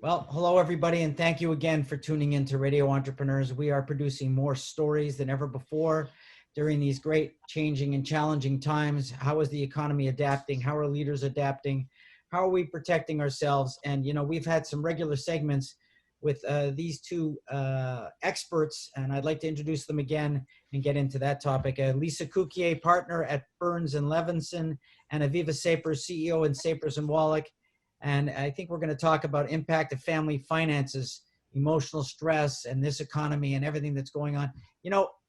Well, hello, everybody, and thank you again for tuning in to Radio Entrepreneurs. We are producing more stories than ever before during these great changing and challenging times. How is the economy adapting? How are leaders adapting? How are we protecting ourselves? And, we've had some regular segments with these two experts, and I'd like to introduce them again and get into that topic. Lisa Cukier, partner at Burns and Levinson and Aviva Sapers, CEO in Sapers and Wallack. And I think we're going to talk about impact of family finances, emotional stress, and this economy and everything that's going on.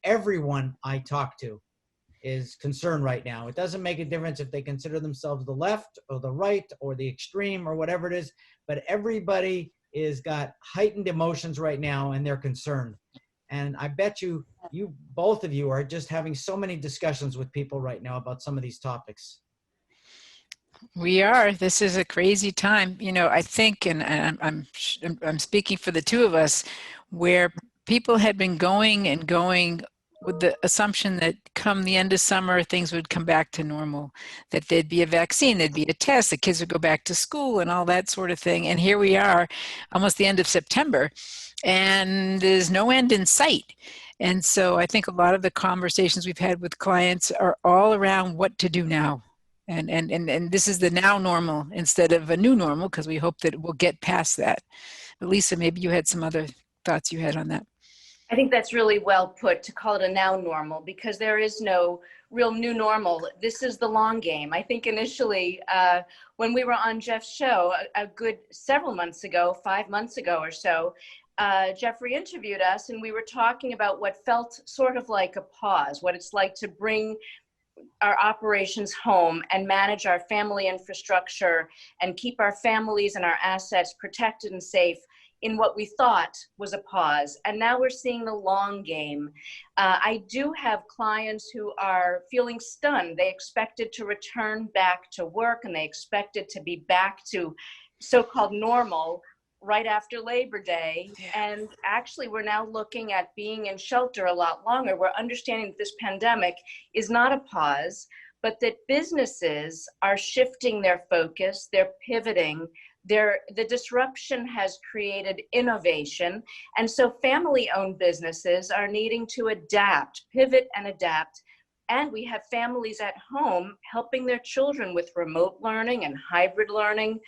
Everyone I talk to is concerned right now. It doesn't make a difference if they consider themselves the left or the right or the extreme or whatever it is, but everybody is got heightened emotions right now and they're concerned. And I bet you both of you are just having so many discussions with people right now about some of these topics. We are. This is a crazy time. I think, and I'm speaking for the two of us, where people had been going and going with the assumption that come the end of summer, things would come back to normal, that there'd be a vaccine, there'd be a test, the kids would go back to school and all that sort of thing. And here we are, almost the end of September, and there's no end in sight. And so I think a lot of the conversations we've had with clients are all around what to do now. And this is the now normal instead of a new normal, because we hope that we'll get past that. But Lisa, maybe you had some other thoughts you had on that. I think that's really well put, to call it a now normal, because there is no real new normal. This is the long game. I think initially when we were on Jeff's show a good several months ago, 5 months ago or so, Jeffrey interviewed us and we were talking about what felt sort of like a pause, what it's like to bring our operations home and manage our family infrastructure and keep our families and our assets protected and safe in what we thought was a pause. And now we're seeing the long game. I do have clients who are feeling stunned. They expected to return back to work and they expected to be back to so-called normal right after Labor Day. And actually, we're now looking at being in shelter a lot longer. We're understanding that this pandemic is not a pause, but that businesses are shifting their focus, they're pivoting. The disruption has created innovation. And so family-owned businesses are needing to adapt, pivot and adapt. And we have families at home helping their children with remote learning and hybrid learning.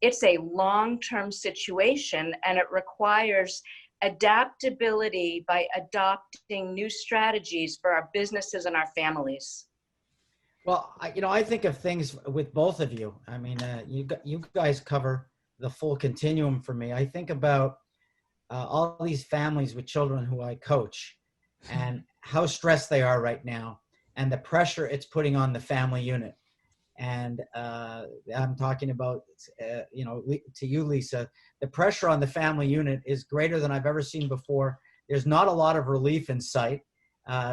It's a long-term situation and it requires adaptability by adopting new strategies for our businesses and our families. Well, I think of things with both of you. I mean, you guys cover the full continuum for me. I think about all these families with children who I coach and how stressed they are right now and the pressure it's putting on the family unit. And I'm talking about, to you, Lisa, the pressure on the family unit is greater than I've ever seen before. There's not a lot of relief in sight.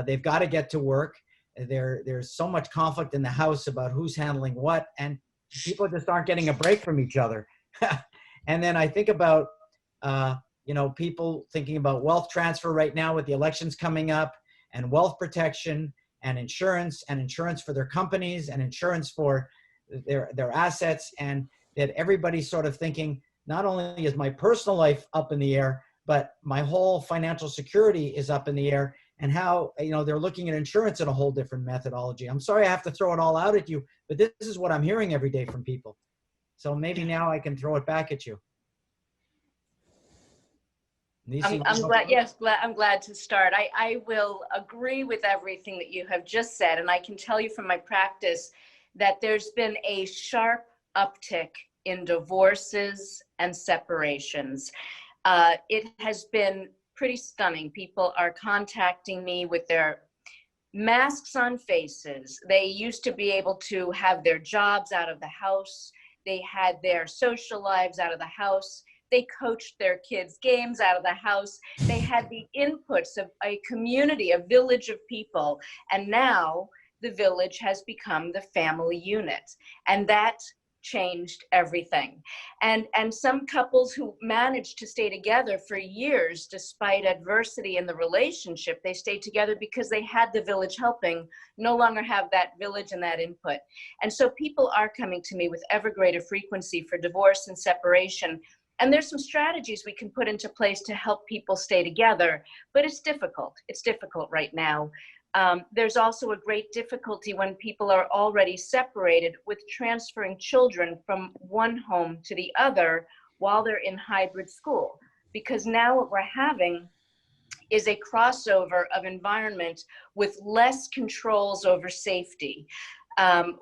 They've got to get to work. There's so much conflict in the house about who's handling what, and people just aren't getting a break from each other. And then I think about, people thinking about wealth transfer right now with the elections coming up, and wealth protection, and insurance for their companies, and insurance for their assets, and that everybody's sort of thinking, not only is my personal life up in the air, but my whole financial security is up in the air, and how, they're looking at insurance in a whole different methodology. I'm sorry I have to throw it all out at you, but this is what I'm hearing every day from people. So maybe now I can throw it back at you. I'm glad to start. I will agree with everything that you have just said. And I can tell you from my practice that there's been a sharp uptick in divorces and separations. It has been pretty stunning. People are contacting me with their masks on faces. They used to be able to have their jobs out of the house. They had their social lives out of the house. They coached their kids' games out of the house. They had the inputs of a community, a village of people. And now the village has become the family unit. And that changed everything. And some couples who managed to stay together for years, despite adversity in the relationship, they stayed together because they had the village helping, no longer have that village and that input. And so people are coming to me with ever greater frequency for divorce and separation. And there's some strategies we can put into place to help people stay together, but it's difficult. It's difficult right now. There's also a great difficulty when people are already separated with transferring children from one home to the other while they're in hybrid school. Because now what we're having is a crossover of environment with less controls over safety. I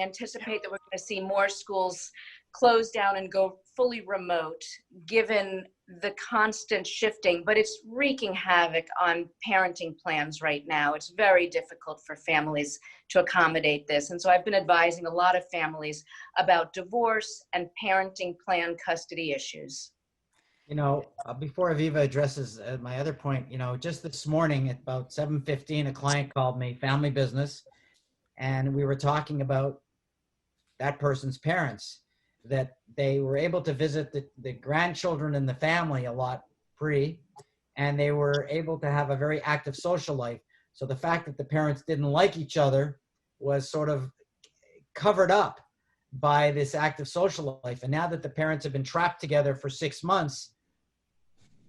anticipate that we're going to see more schools close down and go fully remote, given the constant shifting, but it's wreaking havoc on parenting plans right now. It's very difficult for families to accommodate this. And so I've been advising a lot of families about divorce and parenting plan custody issues. Before Aviva addresses my other point, just this morning at about 7:15, a client called me, family business, and we were talking about that person's parents, that they were able to visit the grandchildren in the family a lot free, and they were able to have a very active social life. So the fact that the parents didn't like each other was sort of covered up by this active social life. And now that the parents have been trapped together for 6 months,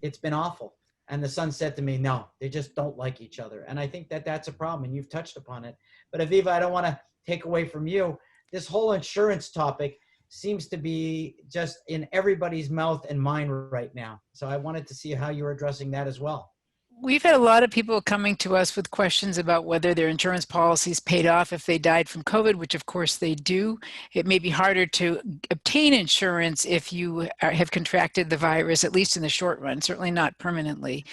it's been awful. And the son said to me, no, they just don't like each other. And I think that that's a problem, and you've touched upon it. But Aviva, I don't want to take away from you. This whole insurance topic seems to be just in everybody's mouth and mind right now. So I wanted to see how you're addressing that as well. We've had a lot of people coming to us with questions about whether their insurance policies paid off if they died from COVID, which of course they do. It may be harder to obtain insurance if you have contracted the virus, at least in the short run, certainly not permanently.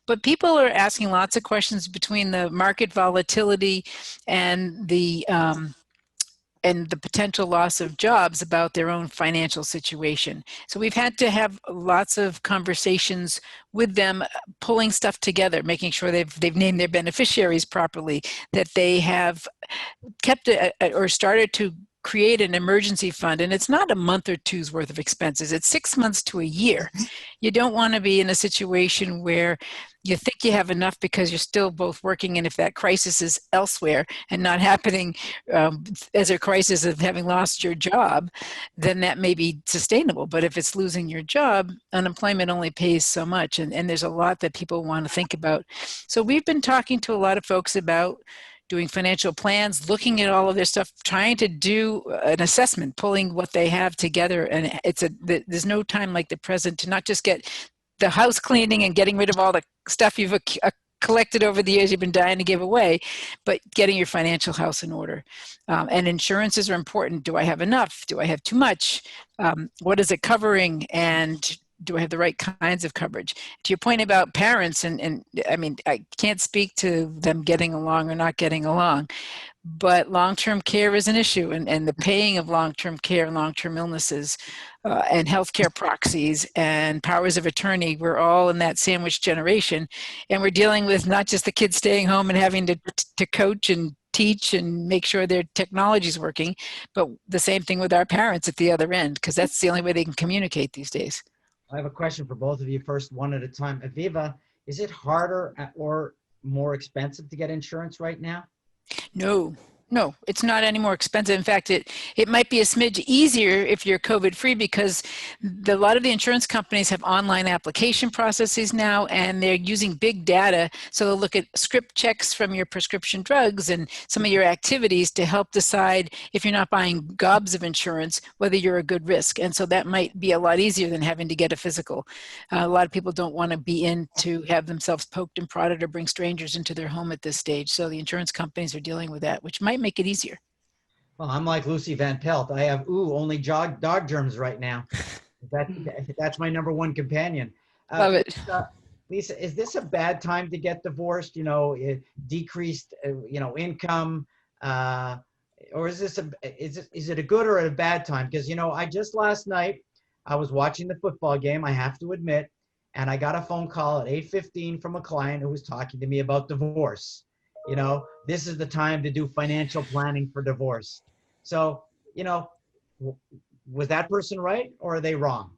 But people are asking lots of questions between the market volatility and the potential loss of jobs about their own financial situation. So we've had to have lots of conversations with them, pulling stuff together, making sure they've named their beneficiaries properly, that they have kept or started to create an emergency fund. And it's not a month or two's worth of expenses. It's 6 months to a year. You don't want to be in a situation where you think you have enough because you're still both working, and if that crisis is elsewhere and not happening as a crisis of having lost your job, then that may be sustainable. But if it's losing your job, unemployment only pays so much, and there's a lot that people want to think about. So we've been talking to a lot of folks about doing financial plans, looking at all of their stuff, trying to do an assessment, pulling what they have together. And there's no time like the present to not just get the house cleaning and getting rid of all the stuff you've collected over the years you've been dying to give away, but getting your financial house in order. And insurances are important. Do I have enough? Do I have too much? What is it covering? And do I have the right kinds of coverage? To your point about parents, and I mean, I can't speak to them getting along or not getting along, but long-term care is an issue, and the paying of long-term care and long-term illnesses and healthcare proxies and powers of attorney, we're all in that sandwich generation, and we're dealing with not just the kids staying home and having to coach and teach and make sure their technology is working, but the same thing with our parents at the other end, because that's the only way they can communicate these days. I have a question for both of you first, one at a time. Aviva, is it harder or more expensive to get insurance right now? No, it's not any more expensive. In fact, it might be a smidge easier if you're COVID-free, because a lot of the insurance companies have online application processes now, and they're using big data. So they'll look at script checks from your prescription drugs and some of your activities to help decide, if you're not buying gobs of insurance, whether you're a good risk. And so that might be a lot easier than having to get a physical. A lot of people don't want to be in to have themselves poked and prodded or bring strangers into their home at this stage. So the insurance companies are dealing with that, which might make it easier. Well, I'm like Lucy Van Pelt. I have only dog germs right now. That's my number one companion. Love it. Lisa, is this a bad time to get divorced? Decreased income, or is it a good or a bad time? Because I just last night I was watching the football game, I have to admit, and I got a phone call at 8:15 from a client who was talking to me about divorce. This is the time to do financial planning for divorce. So, was that person right, or are they wrong?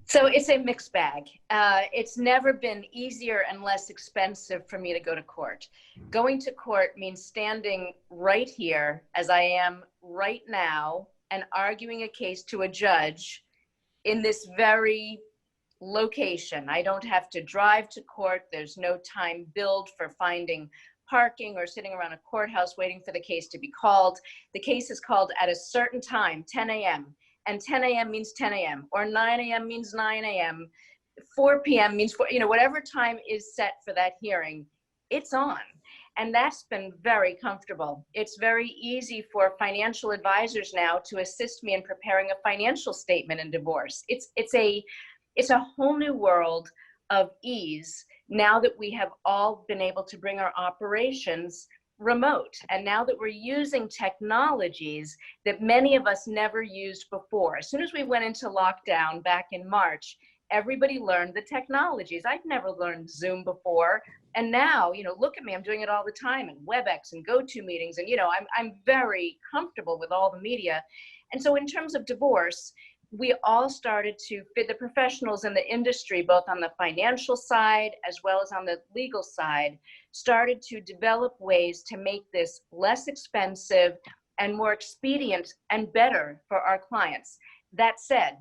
So it's a mixed bag. It's never been easier and less expensive for me to go to court. Going to court means standing right here as I am right now and arguing a case to a judge in this very location. I don't have to drive to court. There's no time billed for finding parking or sitting around a courthouse waiting for the case to be called. The case is called at a certain time, 10 a.m. And 10 a.m. means 10 a.m. or 9 a.m. means 9 a.m. 4 p.m. means 4, whatever time is set for that hearing, it's on. And that's been very comfortable. It's very easy for financial advisors now to assist me in preparing a financial statement in divorce. It's a whole new world of ease now that we have all been able to bring our operations remote. And now that we're using technologies that many of us never used before. As soon as we went into lockdown back in March, everybody learned the technologies. I'd never learned Zoom before. And now, look at me, I'm doing it all the time, and WebEx and GoToMeetings, and I'm very comfortable with all the media. And so in terms of divorce, we all started to fit, the professionals in the industry, both on the financial side as well as on the legal side, started to develop ways to make this less expensive and more expedient and better for our clients. That said,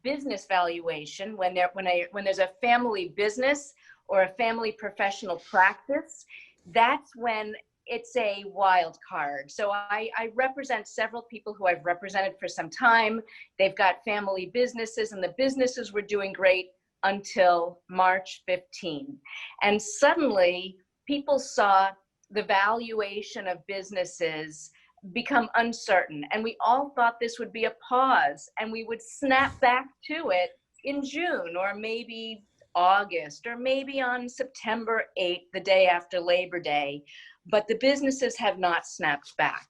business valuation, when there's a family business or a family professional practice, that's when it's a wild card. So I represent several people who I've represented for some time. They've got family businesses, and the businesses were doing great until March 15. And suddenly people saw the valuation of businesses become uncertain. And we all thought this would be a pause and we would snap back to it in June or maybe August or maybe on September 8th, the day after Labor Day. But the businesses have not snapped back.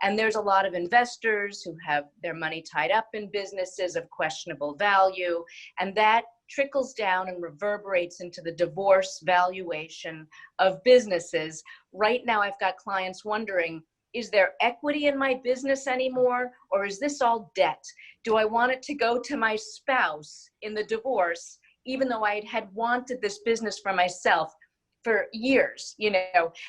And there's a lot of investors who have their money tied up in businesses of questionable value. And that trickles down and reverberates into the divorce valuation of businesses. Right now, I've got clients wondering, is there equity in my business anymore? Or is this all debt? Do I want it to go to my spouse in the divorce, even though I had wanted this business for myself for years,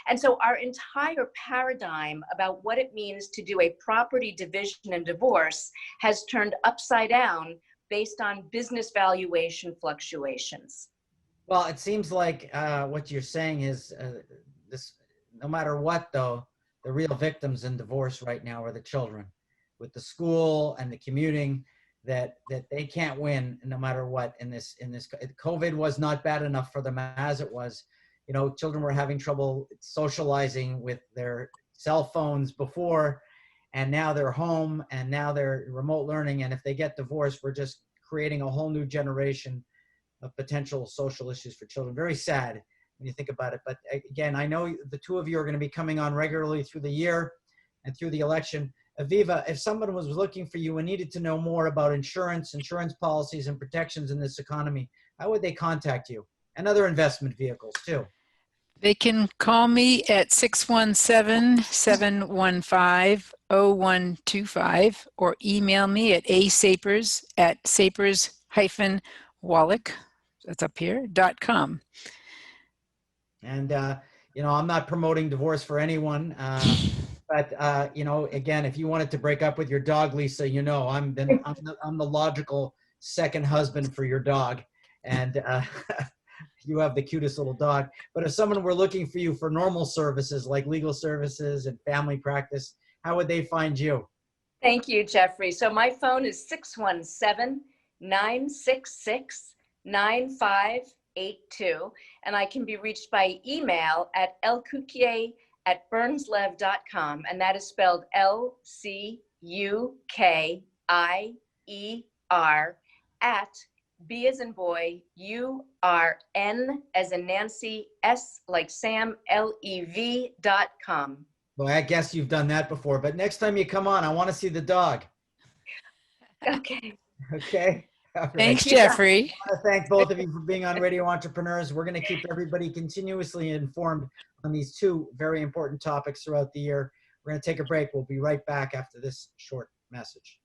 And so our entire paradigm about what it means to do a property division and divorce has turned upside down based on business valuation fluctuations. Well, it seems like what you're saying is this, no matter what, though, the real victims in divorce right now are the children, with the school and the commuting, that they can't win no matter what in this. COVID was not bad enough for them as it was. Children were having trouble socializing with their cell phones before, and now they're home, and now they're remote learning. And if they get divorced, we're just creating a whole new generation of potential social issues for children. Very sad when you think about it. But again, I know the two of you are going to be coming on regularly through the year and through the election. Aviva, if someone was looking for you and needed to know more about insurance policies and protections in this economy, how would they contact you? And other investment vehicles too. They can call me at 617-715-0125 or email me at asapers@sapers-wallack, that's up here, .com. And, I'm not promoting divorce for anyone. But, again, if you wanted to break up with your dog, Lisa, I'm the logical second husband for your dog. And you have the cutest little dog. But if someone were looking for you for normal services like legal services and family practice, how would they find you? Thank you, Jeffrey. So my phone is 617-966-9582. And I can be reached by email at lcukier@burnslev.com. And that is spelled LCUKIER @B as in boy, URN as in Nancy, S like Sam, LEV.com. Well, I guess you've done that before, but next time you come on, I want to see the dog. Okay. Okay. All right. Thanks, Jeffrey. I want to thank both of you for being on Radio Entrepreneurs. We're going to keep everybody continuously informed on these two very important topics throughout the year. We're going to take a break. We'll be right back after this short message.